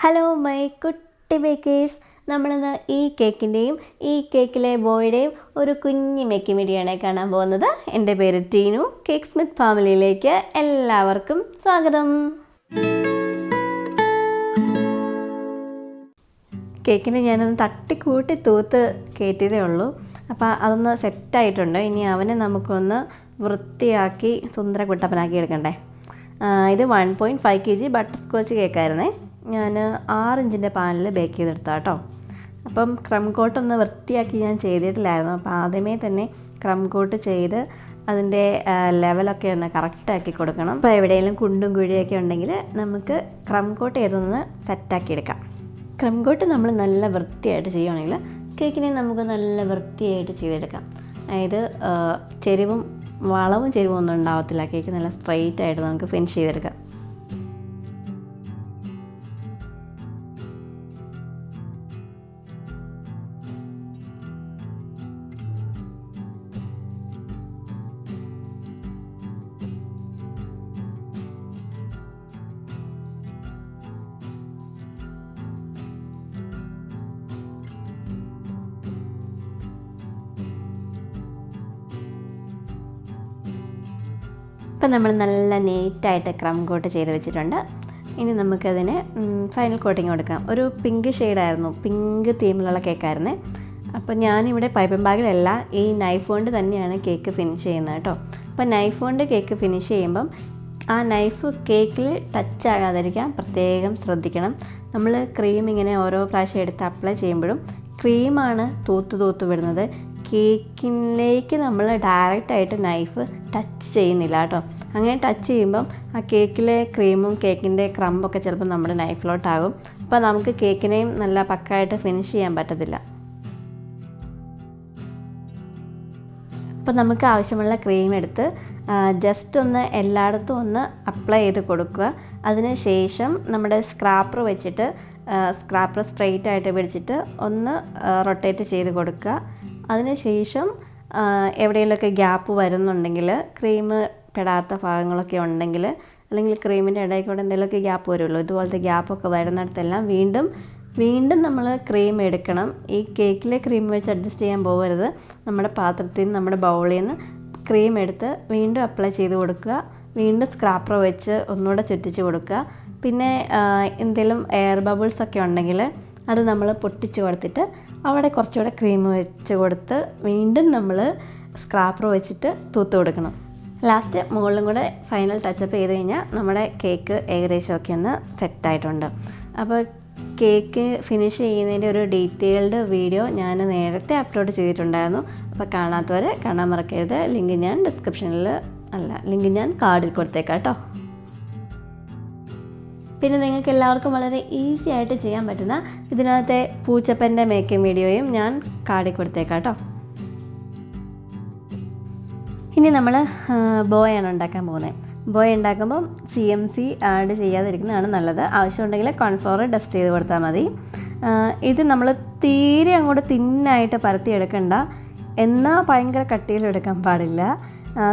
Hello my കുട്ടി baker's. നമ്മളിന്ന് ഈ കേക്കിൻ്റെയും ഈ കേക്കിലെ ബോയുടെയും ഒരു കുഞ്ഞി മേക്കിംഗ് വീഡിയോയാണ് കാണാൻ പോകുന്നത്. എൻ്റെ പേര് ടീനു. കേക്ക് സ്മിത്ത് ഫാമിലിയിലേക്ക് എല്ലാവർക്കും സ്വാഗതം. കേക്കിന് ഞാനൊന്ന് തട്ടിക്കൂട്ടി തൂത്ത് കയറ്റിയതേ ഉള്ളൂ. അപ്പോൾ അതൊന്ന് സെറ്റായിട്ടുണ്ട്. ഇനി അവനെ നമുക്കൊന്ന് വൃത്തിയാക്കി സുന്ദര കുട്ടപ്പനാക്കി എടുക്കണ്ടേ. ഇത് 1.5 kg ബട്ടർ സ്കോച്ച് കേക്കായിരുന്നേ. ഞാൻ 6 ഇഞ്ചിൻ്റെ പാനിൽ ബേക്ക് ചെയ്തെടുത്താൽ കേട്ടോ. അപ്പം ക്രം കോട്ടൊന്ന് വൃത്തിയാക്കി ഞാൻ ചെയ്തിട്ടില്ലായിരുന്നു. അപ്പോൾ ആദ്യമേ തന്നെ ക്രം കോട്ട് ചെയ്ത് അതിൻ്റെ ലെവലൊക്കെ ഒന്ന് കറക്റ്റാക്കി കൊടുക്കണം. അപ്പോൾ എവിടെയെങ്കിലും കുണ്ടും കുഴിയൊക്കെ ഉണ്ടെങ്കിൽ നമുക്ക് ക്രം കോട്ട് ചെയ്തൊന്ന് സെറ്റാക്കി എടുക്കാം. ക്രം കോട്ട് നമ്മൾ നല്ല വൃത്തിയായിട്ട് ചെയ്യുകയാണെങ്കിൽ കേക്കിനെ നമുക്ക് നല്ല വൃത്തിയായിട്ട് ചെയ്തെടുക്കാം. അതായത് വളവും ചെരിവും ഒന്നും ഉണ്ടാവത്തില്ല. കേക്ക് നല്ല സ്ട്രെയിറ്റ് ആയിട്ട് നമുക്ക് ഫിനിഷ് ചെയ്തെടുക്കാം. ഇപ്പം നമ്മൾ നല്ല നീറ്റായിട്ട് ക്രം കോട്ട് ചെയ്ത് വെച്ചിട്ടുണ്ട്. ഇനി നമുക്കതിന് ഫൈനൽ കോട്ടിങ് കൊടുക്കാം. ഒരു പിങ്ക് ഷെയ്ഡായിരുന്നു, പിങ്ക് തീമിലുള്ള കേക്കായിരുന്നേ. അപ്പോൾ ഞാനിവിടെ പൈപ്പിംഗ് ബാഗിലല്ല, ഈ നൈഫ് കൊണ്ട് തന്നെയാണ് കേക്ക് ഫിനിഷ് ചെയ്യുന്നത് കേട്ടോ. അപ്പോൾ നൈഫ് കൊണ്ട് കേക്ക് ഫിനിഷ് ചെയ്യുമ്പം ആ നൈഫ് കേക്കിൽ ടച്ച് ആകാതിരിക്കാൻ പ്രത്യേകം ശ്രദ്ധിക്കണം. നമ്മൾ ക്രീം ഇങ്ങനെ ഓരോ പ്രാവശ്യം എടുത്ത് അപ്ലൈ ചെയ്യുമ്പോഴും ക്രീമാണ് തൂത്ത് വിടുന്നത്. കേക്കിലേക്ക് നമ്മൾ ഡയറക്റ്റായിട്ട് നൈഫ് ടച്ച് ചെയ്യുന്നില്ല കേട്ടോ. അങ്ങനെ ടച്ച് ചെയ്യുമ്പം ആ കേക്കിലെ ക്രീമും കേക്കിൻ്റെ ക്രമ്പൊക്കെ ചിലപ്പോൾ നമ്മുടെ നൈഫിലോട്ടാകും. അപ്പോൾ നമുക്ക് കേക്കിനെയും നല്ല പക്കായിട്ട് ഫിനിഷ് ചെയ്യാൻ പറ്റത്തില്ല. അപ്പോൾ നമുക്ക് ആവശ്യമുള്ള ക്രീം എടുത്ത് ജസ്റ്റ് ഒന്ന് എല്ലായിടത്തും ഒന്ന് അപ്ലൈ ചെയ്ത് കൊടുക്കുക. അതിന് ശേഷം നമ്മുടെ സ്ക്രാപ്പർ വെച്ചിട്ട് സ്ക്രാപ്പർ സ്ട്രെയിറ്റ് ആയിട്ട് പിടിച്ചിട്ട് ഒന്ന് റൊട്ടേറ്റ് ചെയ്ത് കൊടുക്കുക. അതിനുശേഷം എവിടെയെങ്കിലുമൊക്കെ ഗ്യാപ്പ് വരുന്നുണ്ടെങ്കിൽ, ക്രീം പെടാത്ത ഭാഗങ്ങളൊക്കെ ഉണ്ടെങ്കിൽ, അല്ലെങ്കിൽ ക്രീമിൻ്റെ ഇടയിൽ കൂടെ എന്തെങ്കിലുമൊക്കെ ഗ്യാപ്പ് വരുമല്ലോ, ഇതുപോലത്തെ ഗ്യാപ്പൊക്കെ വരുന്നിടത്തെല്ലാം വീണ്ടും നമ്മൾ ക്രീം എടുക്കണം. ഈ കേക്കിലെ ക്രീം വെച്ച് അഡ്ജസ്റ്റ് ചെയ്യാൻ പോകരുത്. നമ്മുടെ പാത്രത്തിൽ നിന്ന്, നമ്മുടെ ബൗളിൽ നിന്ന് ക്രീം എടുത്ത് വീണ്ടും അപ്ലൈ ചെയ്ത് കൊടുക്കുക. വീണ്ടും സ്ക്രാപ്പർ വെച്ച് ഒന്നുകൂടെ ചുറ്റിച്ച് കൊടുക്കുക. പിന്നെ എന്തെങ്കിലും എയർ ബബിൾസ് ഒക്കെ ഉണ്ടെങ്കിൽ അത് നമ്മൾ പൊട്ടിച്ച് കൊടുത്തിട്ട് അവിടെ കുറച്ചുകൂടെ ക്രീം വെച്ച് കൊടുത്ത് വീണ്ടും നമ്മൾ സ്ക്രാപ്പർ വെച്ചിട്ട് തൂത്ത് കൊടുക്കണം. ലാസ്റ്റ് മുകളിലും കൂടെ ഫൈനൽ ടച്ചപ്പ് ചെയ്ത് കഴിഞ്ഞാൽ നമ്മുടെ കേക്ക് ഏകദേശമൊക്കെ ഒന്ന് സെറ്റായിട്ടുണ്ട്. അപ്പോൾ കേക്ക് ഫിനിഷ് ചെയ്യുന്നതിൻ്റെ ഒരു ഡീറ്റെയിൽഡ് വീഡിയോ ഞാൻ നേരത്തെ അപ്ലോഡ് ചെയ്തിട്ടുണ്ടായിരുന്നു. അപ്പോൾ കാണാത്തവർ കാണാൻ മറക്കരുത്. ലിങ്ക് ഞാൻ കാർഡിൽ കൊടുത്തേക്കാം കേട്ടോ. പിന്നെ നിങ്ങൾക്ക് എല്ലാവർക്കും വളരെ ഈസി ആയിട്ട് ചെയ്യാൻ പറ്റുന്ന ഇതിനകത്തെ പൂച്ചപ്പൻ്റെ മേക്കിംഗ് വീഡിയോയും ഞാൻ കാർഡിൽ കൊടുത്തേക്കാം കേട്ടോ. ഇനി നമ്മൾ ബോയാണ് ഉണ്ടാക്കാൻ പോകുന്നത്. ബോയ് ഉണ്ടാക്കുമ്പോൾ CMC ആഡ് ചെയ്യാതിരിക്കുന്നതാണ് നല്ലത്. ആവശ്യമുണ്ടെങ്കിൽ കോൺഫ്ലവർ ഡസ്റ്റ് ചെയ്ത് കൊടുത്താൽ മതി. ഇത് നമ്മൾ തീരെ അങ്ങോട്ട് തിന്നായിട്ട് പരത്തിയെടുക്കണ്ട, എന്നാൽ ഭയങ്കര കട്ടിയിലെടുക്കാൻ പാടില്ല.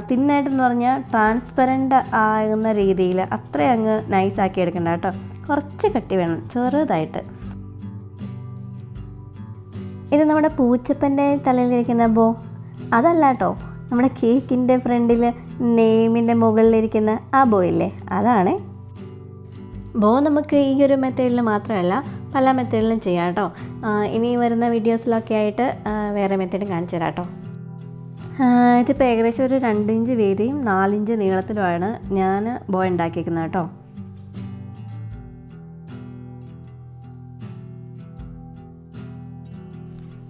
തിന്നായിട്ടെന്ന് പറഞ്ഞാൽ ട്രാൻസ്പെറൻ്റ് ആകുന്ന രീതിയിൽ അത്ര അങ്ങ് നൈസാക്കി എടുക്കണ്ട കേട്ടോ. കുറച്ച് കട്ടി വേണം, ചെറുതായിട്ട്. ഇത് നമ്മുടെ പൂച്ചപ്പൻ്റെ തലയിലിരിക്കുന്ന ബോ അതല്ല കേട്ടോ. നമ്മുടെ കേക്കിൻ്റെ ഫ്രണ്ടിൽ നെയിമിൻ്റെ മുകളിലിരിക്കുന്ന ആ ബോ ഇല്ലേ, അതാണ് ബോ. നമുക്ക് ഈ ഒരു മെത്തേഡിൽ മാത്രമല്ല പല മെത്തേഡിലും ചെയ്യാം കേട്ടോ. ഇനി വരുന്ന വീഡിയോസിലൊക്കെ ആയിട്ട് വേറെ മെത്തേഡ് കാണിച്ചു തരാം കേട്ടോ. ഇതിപ്പോൾ ഏകദേശം ഒരു 2 ഇഞ്ച് വീതിയും 4 ഇഞ്ച് നീളത്തിലുമാണ് ഞാൻ ബോ ഉണ്ടാക്കിയിരിക്കുന്നത് കേട്ടോ.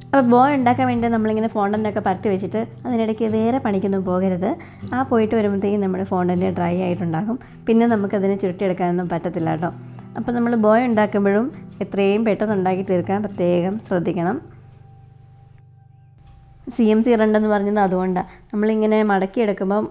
അപ്പോൾ ബോ ഉണ്ടാക്കാൻ വേണ്ടി നമ്മളിങ്ങനെ ഫോണ്ടൻ്റൊക്കെ പരത്തി വെച്ചിട്ട് അതിനിടയ്ക്ക് വേറെ പണിക്കൊന്നും പോകരുത്. പോയിട്ട് വരുമ്പോഴത്തേക്കും നമ്മുടെ ഫോണ്ടൻ്റ് ഡ്രൈ ആയിട്ടുണ്ടാകും. പിന്നെ നമുക്കതിനെ ചുരുട്ടിയെടുക്കാനൊന്നും പറ്റത്തില്ല കേട്ടോ. അപ്പോൾ നമ്മൾ ബോ ഉണ്ടാക്കുമ്പോഴും എത്രയും പെട്ടെന്ന് ഉണ്ടാക്കി തീർക്കാൻ പ്രത്യേകം ശ്രദ്ധിക്കണം. CMC ഇടണ്ടെന്ന് പറഞ്ഞത് അതുകൊണ്ടാണ്. നമ്മളിങ്ങനെ മടക്കിയെടുക്കുമ്പം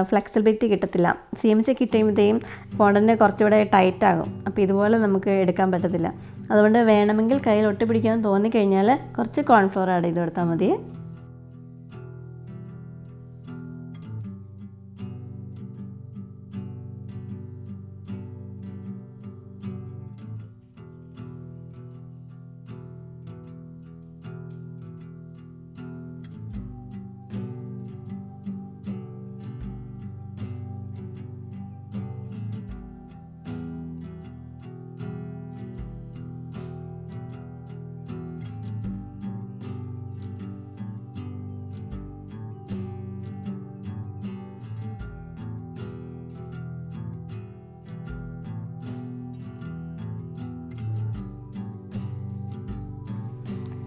ഫ്ലെക്സിബിലിറ്റി കിട്ടത്തില്ല. CMC കിട്ടുമ്പോഴത്തേക്കും ഫോണ്ടൻ്റ് കുറച്ചുകൂടെ ടൈറ്റ് ആകും. അപ്പോൾ ഇതുപോലെ നമുക്ക് എടുക്കാൻ പറ്റത്തില്ല. അതുകൊണ്ട് വേണമെങ്കിൽ കയ്യിൽ ഒട്ടിപ്പിടിക്കാൻ തോന്നിക്കഴിഞ്ഞാൽ കുറച്ച് കോൺഫ്ലവർ ആഡ് ചെയ്ത് കൊടുത്താൽ മതി.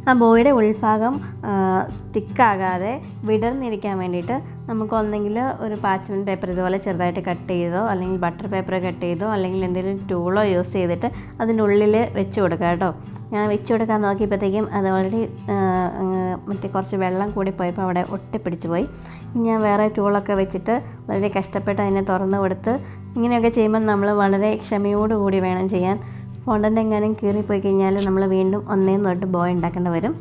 ആ ബോയുടെ ഉൾഭാഗം സ്റ്റിക്കാകാതെ വിടർന്നിരിക്കാൻ വേണ്ടിയിട്ട് നമുക്ക് ഒന്നെങ്കിൽ ഒരു പാച്ച്മെൻറ്റ് പേപ്പർ ഇതുപോലെ ചെറുതായിട്ട് കട്ട് ചെയ്തോ, അല്ലെങ്കിൽ ബട്ടർ പേപ്പർ കട്ട് ചെയ്തോ, അല്ലെങ്കിൽ എന്തെങ്കിലും ടൂളോ യൂസ് ചെയ്തിട്ട് അതിൻ്റെ ഉള്ളിൽ വെച്ച് കൊടുക്കുക കേട്ടോ. ഞാൻ വെച്ച് കൊടുക്കാൻ നോക്കിയപ്പോഴത്തേക്കും അത് ഓൾറെഡി മറ്റേ കുറച്ച് വെള്ളം കൂടി പോയപ്പോൾ അവിടെ ഒട്ടിപ്പിടിച്ച് പോയി. ഞാൻ വേറെ ടൂളൊക്കെ വെച്ചിട്ട് വളരെ കഷ്ടപ്പെട്ട് അതിനെ തുറന്ന് കൊടുത്ത് ഇങ്ങനെയൊക്കെ ചെയ്യുമ്പോൾ നമ്മൾ വളരെ ക്ഷമയോടുകൂടി വേണം ചെയ്യാൻ. ഫോണ്ടൻ്റ് എങ്ങാനും കീറിപ്പോയി കഴിഞ്ഞാൽ നമ്മൾ വീണ്ടും ഒന്നേന്ന് തൊട്ട് ബോയ് ഉണ്ടാക്കേണ്ടി വരും.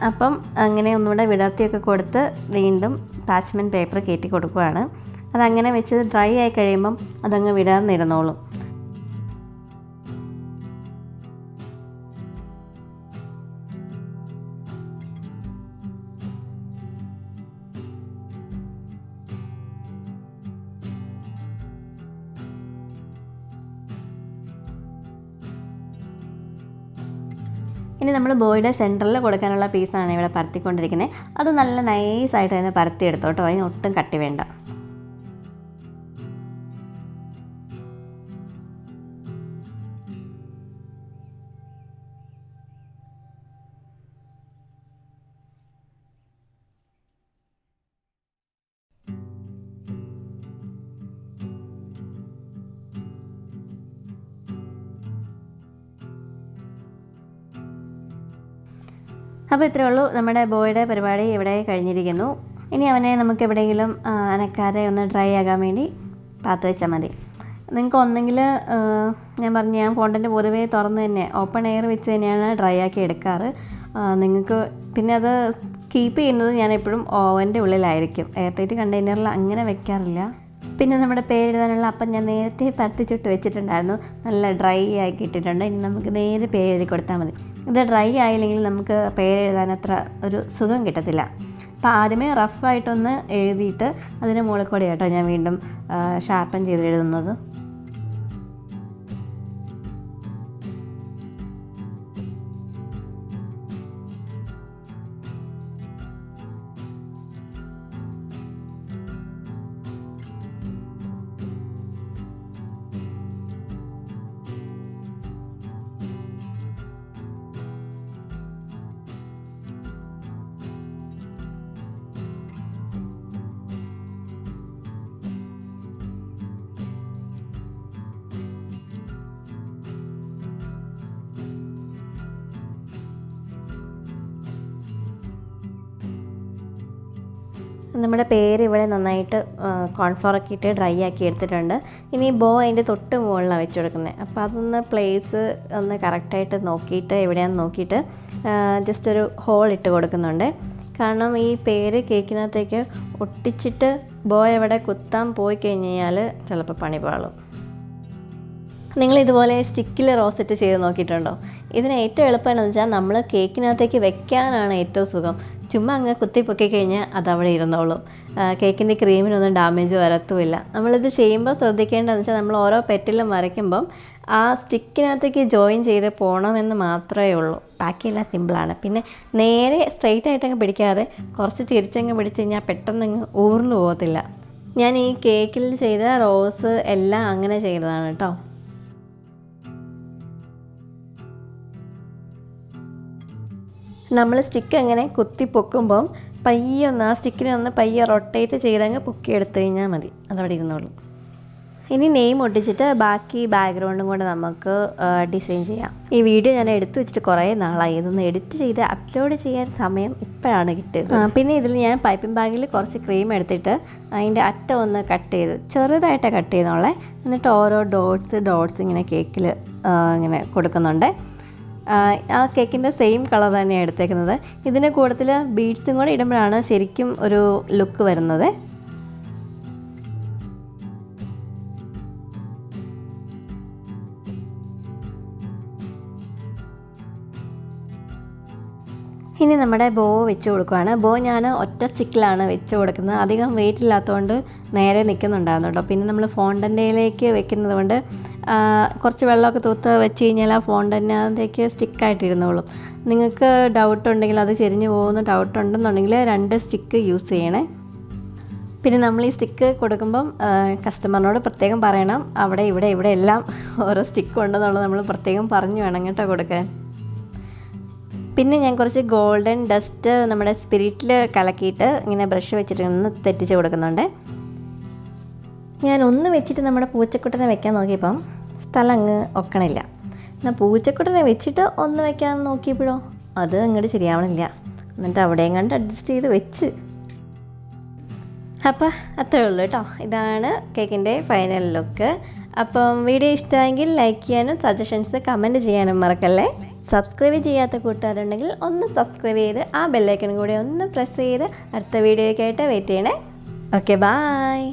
അപ്പം അങ്ങനെ ഒന്നുകൂടെ വിടർത്തിയൊക്കെ കൊടുത്ത് വീണ്ടും പാച്ച്മെൻറ്റ് പേപ്പർ കയറ്റി കൊടുക്കുകയാണ്. അതങ്ങനെ വെച്ച് ഡ്രൈ ആയി കഴിയുമ്പം അതങ്ങ് വിടർന്നിരുന്നോളും. ഇനി നമ്മൾ ബോയുടെ സെൻറ്ററിൽ കൊടുക്കാനുള്ള പീസാണ് ഇവിടെ പരത്തിക്കൊണ്ടിരിക്കുന്നത്. അത് നല്ല നൈസായിട്ട് തന്നെ പരത്തിയെടുത്തോ കേട്ടോ, അതിന് ഒട്ടും കട്ടി വേണ്ട. അപ്പോൾ ഇത്രയേ ഉള്ളൂ, നമ്മുടെ ബോയുടെ പരിപാടി ഇവിടെ കഴിഞ്ഞിരിക്കുന്നു. ഇനി അവനെ നമുക്ക് എവിടെയെങ്കിലും അനക്കാതെ ഒന്ന് ഡ്രൈ ആകാൻ വേണ്ടി പാത്ത് വെച്ചാൽ മതി. നിങ്ങൾക്ക് ഒന്നെങ്കിൽ ഞാൻ ഫോണ്ടൻ്റ് പൊതുവേ തുറന്ന് തന്നെ ഓപ്പൺ എയർ വെച്ച് തന്നെയാണ് ഡ്രൈ ആക്കി എടുക്കാറ്. നിങ്ങൾക്ക് പിന്നെ അത് കീപ്പ് ചെയ്യുന്നത് ഞാൻ എപ്പോഴും ഓവൻ്റെ ഉള്ളിലായിരിക്കും, എയർ ടൈറ്റ് കണ്ടെയ്നറിൽ അങ്ങനെ വെക്കാറില്ല. പിന്നെ നമ്മുടെ പേരെഴുതാനുള്ള അപ്പം ഞാൻ നേരത്തെ പരത്തിച്ചിട്ട് വെച്ചിട്ടുണ്ടായിരുന്നു, നല്ല ഡ്രൈ ആക്കി ഇട്ടിട്ടുണ്ട്. ഇനി നമുക്ക് നേരെ പേരെഴുതി കൊടുത്താൽ മതി. ഇത് ഡ്രൈ ആയില്ലെങ്കിൽ നമുക്ക് പേരെഴുതാൻ അത്ര ഒരു സുഖം കിട്ടത്തില്ല. അപ്പോൾ ആദ്യമേ റഫായിട്ടൊന്ന് എഴുതിയിട്ട് അതിന് മുകളിൽ കൂടെ കേട്ടോ ഞാൻ വീണ്ടും ഷാർപ്പൻ ചെയ്ത് എഴുതുന്നത്. നമ്മുടെ പേര് ഇവിടെ നന്നായിട്ട് കോൺഫ്ലോറൊക്കെ ഇട്ട് ഡ്രൈ ആക്കി എടുത്തിട്ടുണ്ട്. ഇനി ബോ അതിൻ്റെ തൊട്ട് മുകളിലാണ് വെച്ച് കൊടുക്കുന്നത്. അപ്പോൾ അതൊന്ന് പ്ലേസ് ഒന്ന് കറക്റ്റായിട്ട് നോക്കിയിട്ട് എവിടെയാണെന്ന് നോക്കിയിട്ട് ജസ്റ്റ് ഒരു ഹോൾ ഇട്ട് കൊടുക്കുന്നുണ്ട്. കാരണം ഈ പേര് കേക്കിനകത്തേക്ക് ഒട്ടിച്ചിട്ട് ബോ എവിടെ കുത്താൻ പോയി കഴിഞ്ഞാൽ ചിലപ്പോൾ പണി പാളും. നിങ്ങൾ ഇതുപോലെ സ്റ്റിക്കിൽ റോസറ്റ് ചെയ്ത് നോക്കിയിട്ടുണ്ടോ? ഇതിന് ഏറ്റവും എളുപ്പമാണെന്ന് വെച്ചാൽ നമ്മൾ കേക്കിനകത്തേക്ക് വെക്കാനാണ് ഏറ്റവും സുഖം. ചുമ്മാ അങ്ങ് കുത്തിപ്പൊക്കി കഴിഞ്ഞാൽ അതവിടെ ഇരുന്നോളും. കേക്കിൻ്റെ ക്രീമിനൊന്നും ഡാമേജ് വരത്തുമില്ല. നമ്മളിത് ചെയ്യുമ്പോൾ ശ്രദ്ധിക്കേണ്ടതെന്ന് വെച്ചാൽ നമ്മൾ ഓരോ പെറ്റിലും വരയ്ക്കുമ്പം ആ സ്റ്റിക്കിനകത്തേക്ക് ജോയിൻ ചെയ്ത് പോകണമെന്ന് മാത്രമേ ഉള്ളൂ. ബാക്കിയെല്ലാം സിമ്പിളാണ്. പിന്നെ നേരെ സ്ട്രെയിറ്റ് ആയിട്ടങ്ങ് പിടിക്കാതെ കുറച്ച് തിരിച്ചങ്ങ് പിടിച്ച് കഴിഞ്ഞാൽ പെട്ടെന്നങ്ങ് ഊർന്നു പോകത്തില്ല. ഞാൻ ഈ കേക്കിൽ ചെയ്ത റോസ് എല്ലാം അങ്ങനെ ചെയ്തതാണ് കേട്ടോ. നമ്മൾ സ്റ്റിക്ക് അങ്ങനെ കുത്തി പൊക്കുമ്പം പയ്യെ ഒന്ന് ആ സ്റ്റിക്കിനെ ഒന്ന് പയ്യെ റൊട്ടേറ്റ് ചെയ്തങ്ങ് പൊക്കിയെടുത്ത് കഴിഞ്ഞാൽ മതി, അതവിടെ ഇരുന്നോളൂ. ഇനി നെയിം ഒട്ടിച്ചിട്ട് ബാക്കി ബാക്ക്ഗ്രൗണ്ടും കൂടെ നമുക്ക് ഡിസൈൻ ചെയ്യാം. ഈ വീഡിയോ ഞാൻ എടുത്തു വെച്ചിട്ട് കുറേ നാളായി. ഇതൊന്ന് എഡിറ്റ് ചെയ്ത് അപ്ലോഡ് ചെയ്യാൻ സമയം ഇപ്പോഴാണ് കിട്ടിയത്. പിന്നെ ഇതിൽ ഞാൻ പൈപ്പിംഗ് ബാഗിൽ കുറച്ച് ക്രീം എടുത്തിട്ട് അതിൻ്റെ അറ്റം ഒന്ന് കട്ട് ചെയ്ത് ചെറുതായിട്ട് കട്ട് ചെയ്തോളെ. എന്നിട്ട് ഓരോ ഡോട്ട്സ് ഇങ്ങനെ കേക്കിൽ ഇങ്ങനെ കൊടുക്കുന്നുണ്ട്. ആ കേക്കിൻ്റെ സെയിം കളർ തന്നെയാണ് എടുത്തേക്കുന്നത്. ഇതിൻ്റെ കൂട്ടത്തിൽ ബീഡ്സും കൂടെ ഇടുമ്പോഴാണ് ശരിക്കും ഒരു ലുക്ക് വരുന്നത്. ഇനി നമ്മുടെ ബോ വെച്ച് കൊടുക്കുകയാണ്. ബോ ഞാൻ ഒറ്റ സ്റ്റിക്കിലാണ് വെച്ച് കൊടുക്കുന്നത്. അധികം വെയിറ്റ് ഇല്ലാത്തതുകൊണ്ട് നേരെ നിൽക്കുന്നുണ്ടായിരുന്നു കേട്ടോ. പിന്നെ നമ്മൾ ഫോണ്ടൻ്റയിലേക്ക് വെക്കുന്നത് കൊണ്ട് കുറച്ച് വെള്ളമൊക്കെ തൂത്ത് വെച്ച് കഴിഞ്ഞാൽ ആ ഫോണ്ടൻ്റേക്ക് സ്റ്റിക്കായിട്ടിരുന്നോളും. നിങ്ങൾക്ക് ഡൗട്ട് ഉണ്ടെങ്കിൽ, അത് ചെരിഞ്ഞ് പോകുന്ന ഡൗട്ട് ഉണ്ടെന്നുണ്ടെങ്കിൽ 2 സ്റ്റിക്ക് യൂസ് ചെയ്യണേ. പിന്നെ നമ്മൾ ഈ സ്റ്റിക്ക് കൊടുക്കുമ്പം കസ്റ്റമറിനോട് പ്രത്യേകം പറയണം, അവിടെ ഇവിടെ എല്ലാം ഓരോ സ്റ്റിക്ക് ഉണ്ടെന്നുള്ളത് നമ്മൾ പ്രത്യേകം പറഞ്ഞു വേണം കേട്ടോ കൊടുക്കാൻ. പിന്നെ ഞാൻ കുറച്ച് ഗോൾഡൻ ഡസ്റ്റ് നമ്മുടെ സ്പിരിറ്റിൽ കലക്കിയിട്ട് ഇങ്ങനെ ബ്രഷ് വെച്ചിട്ട് ഒന്ന് തെറ്റിച്ച് കൊടുക്കുന്നുണ്ട്. ഞാൻ ഒന്ന് വെച്ചിട്ട് നമ്മുടെ പൂച്ചക്കുട്ടനെ വെക്കാൻ നോക്കിയപ്പം സ്ഥലം അങ്ങ് ഒക്കണില്ല. എന്നാൽ പൂച്ചക്കുട്ടനെ വെച്ചിട്ട് ഒന്ന് വെക്കാൻ നോക്കിയപ്പോഴോ അത് അങ്ങോട്ട് ശരിയാവണില്ല. എന്നിട്ട് അവിടെയും കണ്ട് അഡ്ജസ്റ്റ് ചെയ്ത് വെച്ച്. അപ്പോൾ അത്രേ ഉള്ളൂ കേട്ടോ. ഇതാണ് കേക്കിൻ്റെ ഫൈനൽ ലുക്ക്. അപ്പം വീഡിയോ ഇഷ്ടമായെങ്കിൽ ലൈക്ക് ചെയ്യാനും സജഷൻസ് കമൻറ്റ് ചെയ്യാനും മറക്കല്ലേ. സബ്സ്ക്രൈബ് ചെയ്യാത്ത കൂട്ടുകാരുണ്ടെങ്കിൽ ഒന്ന് സബ്സ്ക്രൈബ് ചെയ്ത് ആ ബെല്ലൈക്കൺ കൂടെ ഒന്ന് പ്രസ് ചെയ്ത് അടുത്ത വീഡിയോയ്ക്കായിട്ട് വെയിറ്റ് ചെയ്യണേ. Okay, bye.